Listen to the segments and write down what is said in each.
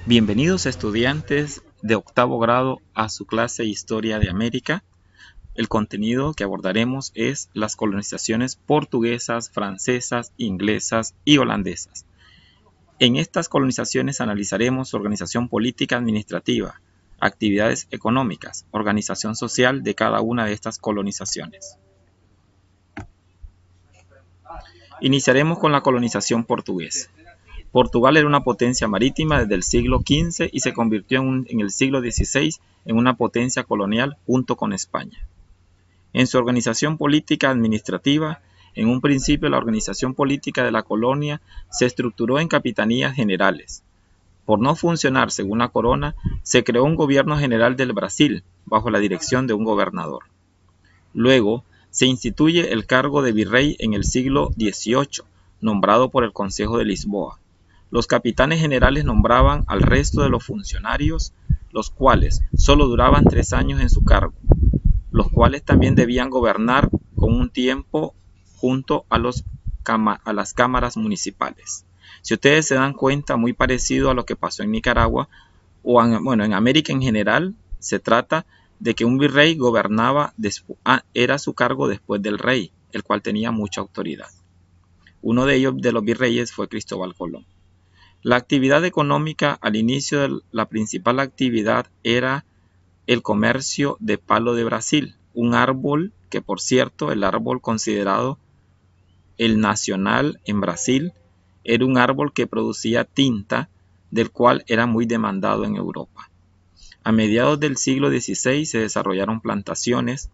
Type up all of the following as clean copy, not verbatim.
Bienvenidos estudiantes de octavo grado a su clase Historia de América. El contenido que abordaremos es las colonizaciones portuguesas, francesas, inglesas y holandesas. En estas colonizaciones analizaremos su organización política administrativa, actividades económicas, organización social de cada una de estas colonizaciones. Iniciaremos con la colonización portuguesa. Portugal era una potencia marítima desde el siglo XV y se convirtió en el siglo XVI en una potencia colonial junto con España. En su organización política administrativa, en un principio la organización política de la colonia se estructuró en capitanías generales. Por no funcionar según la corona, se creó un gobierno general del Brasil bajo la dirección de un gobernador. Luego, se instituye el cargo de virrey en el siglo XVIII, nombrado por el Consejo de Lisboa. Los capitanes generales nombraban al resto de los funcionarios, los cuales solo duraban 3 años en su cargo, los cuales también debían gobernar con un tiempo junto a las cámaras municipales. Si ustedes se dan cuenta, muy parecido a lo que pasó en Nicaragua, o en América en general, se trata de que un virrey gobernaba, era su cargo después del rey, el cual tenía mucha autoridad. Uno de ellos, de los virreyes, fue Cristóbal Colón. La actividad económica al inicio, la principal actividad era el comercio de palo de Brasil, un árbol que, por cierto, el árbol considerado el nacional en Brasil, era un árbol que producía tinta, del cual era muy demandado en Europa. A mediados del siglo XVI se desarrollaron plantaciones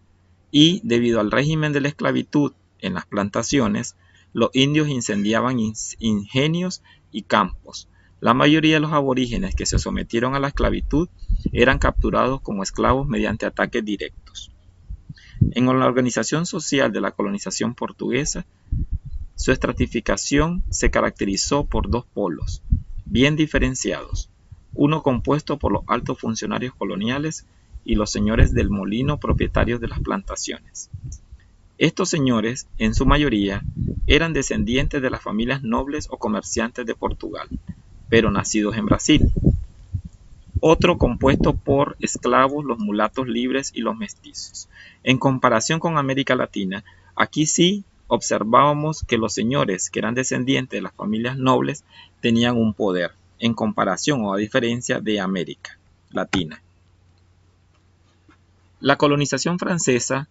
y, debido al régimen de la esclavitud en las plantaciones, los indios incendiaban ingenios y campos. La mayoría de los aborígenes que se sometieron a la esclavitud eran capturados como esclavos mediante ataques directos. En la organización social de la colonización portuguesa, su estratificación se caracterizó por dos polos, bien diferenciados, uno compuesto por los altos funcionarios coloniales y los señores del molino propietarios de las plantaciones. Estos señores, en su mayoría, eran descendientes de las familias nobles o comerciantes de Portugal, pero nacidos en Brasil. Otro compuesto por esclavos, los mulatos libres y los mestizos. En comparación con América Latina, aquí sí observábamos que los señores que eran descendientes de las familias nobles tenían un poder, en comparación o a diferencia de América Latina. La colonización francesa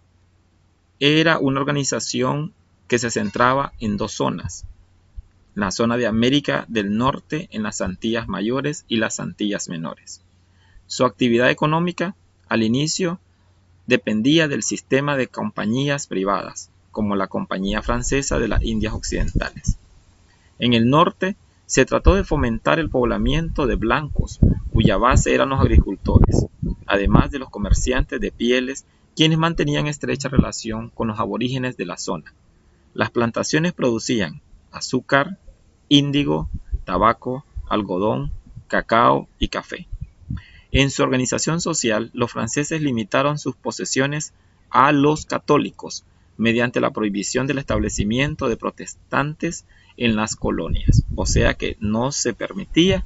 era una organización que se centraba en dos zonas, la zona de América del Norte en las Antillas Mayores y las Antillas Menores. Su actividad económica, al inicio, dependía del sistema de compañías privadas, como la Compañía Francesa de las Indias Occidentales. En el norte, se trató de fomentar el poblamiento de blancos, cuya base eran los agricultores, además de los comerciantes de pieles, quienes mantenían estrecha relación con los aborígenes de la zona. Las plantaciones producían azúcar, índigo, tabaco, algodón, cacao y café. En su organización social, los franceses limitaron sus posesiones a los católicos mediante la prohibición del establecimiento de protestantes en las colonias, o sea que no se permitía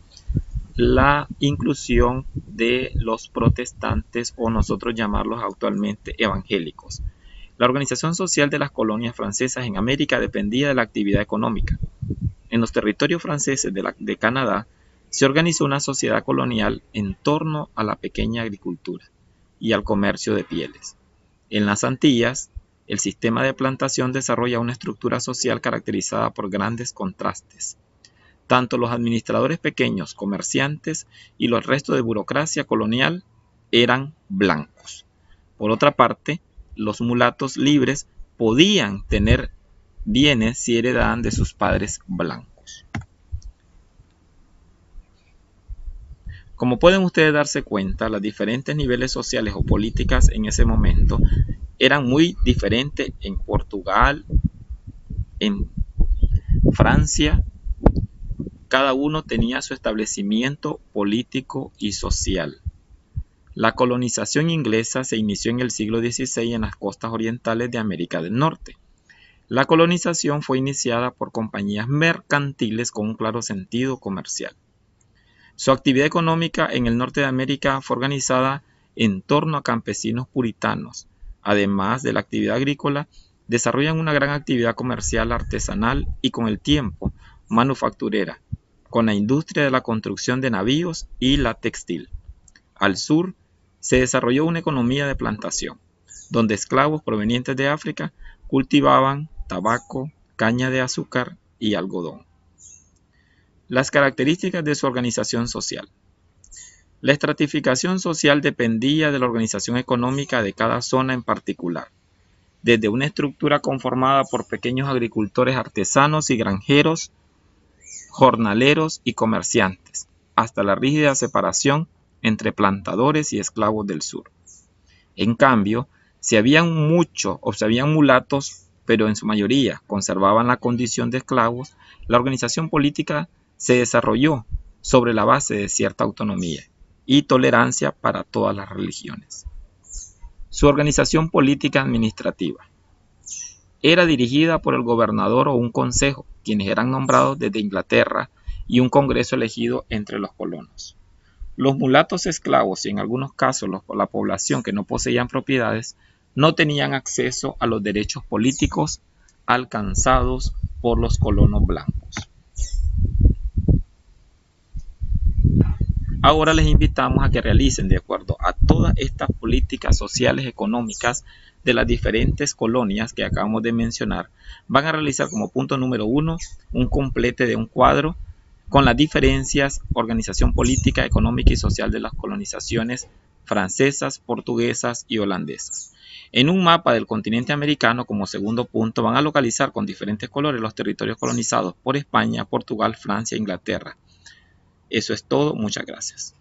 la inclusión de los protestantes, o nosotros llamarlos actualmente evangélicos. La organización social de las colonias francesas en América dependía de la actividad económica. En los territorios franceses de Canadá se organizó una sociedad colonial en torno a la pequeña agricultura y al comercio de pieles. En las Antillas, el sistema de plantación desarrolla una estructura social caracterizada por grandes contrastes. Tanto los administradores pequeños, comerciantes y los restos de burocracia colonial eran blancos. Por otra parte, los mulatos libres podían tener bienes si heredaban de sus padres blancos. Como pueden ustedes darse cuenta, los diferentes niveles sociales o políticas en ese momento eran muy diferentes en Portugal, en Francia. Cada uno tenía su establecimiento político y social. La colonización inglesa se inició en el siglo XVI en las costas orientales de América del Norte. La colonización fue iniciada por compañías mercantiles con un claro sentido comercial. Su actividad económica en el norte de América fue organizada en torno a campesinos puritanos. Además de la actividad agrícola, desarrollan una gran actividad comercial, artesanal y con el tiempo manufacturera, con la industria de la construcción de navíos y la textil. Al sur se desarrolló una economía de plantación, donde esclavos provenientes de África cultivaban tabaco, caña de azúcar y algodón. Las características de su organización social. La estratificación social dependía de la organización económica de cada zona en particular, desde una estructura conformada por pequeños agricultores artesanos y granjeros, jornaleros y comerciantes, hasta la rígida separación entre plantadores y esclavos del sur. En cambio, si habían mulatos, pero en su mayoría conservaban la condición de esclavos, la organización política se desarrolló sobre la base de cierta autonomía y tolerancia para todas las religiones. Su organización política administrativa era dirigida por el gobernador o un consejo, quienes eran nombrados desde Inglaterra, y un congreso elegido entre los colonos. Los mulatos esclavos y en algunos casos la población que no poseían propiedades no tenían acceso a los derechos políticos alcanzados por los colonos blancos. Ahora les invitamos a que realicen, de acuerdo a todas estas políticas sociales económicas de las diferentes colonias que acabamos de mencionar, van a realizar como punto número 1 un complete de un cuadro con las diferencias, organización política, económica y social de las colonizaciones francesas, portuguesas y holandesas. En un mapa del continente americano, como segundo punto, van a localizar con diferentes colores los territorios colonizados por España, Portugal, Francia e Inglaterra. Eso es todo, muchas gracias.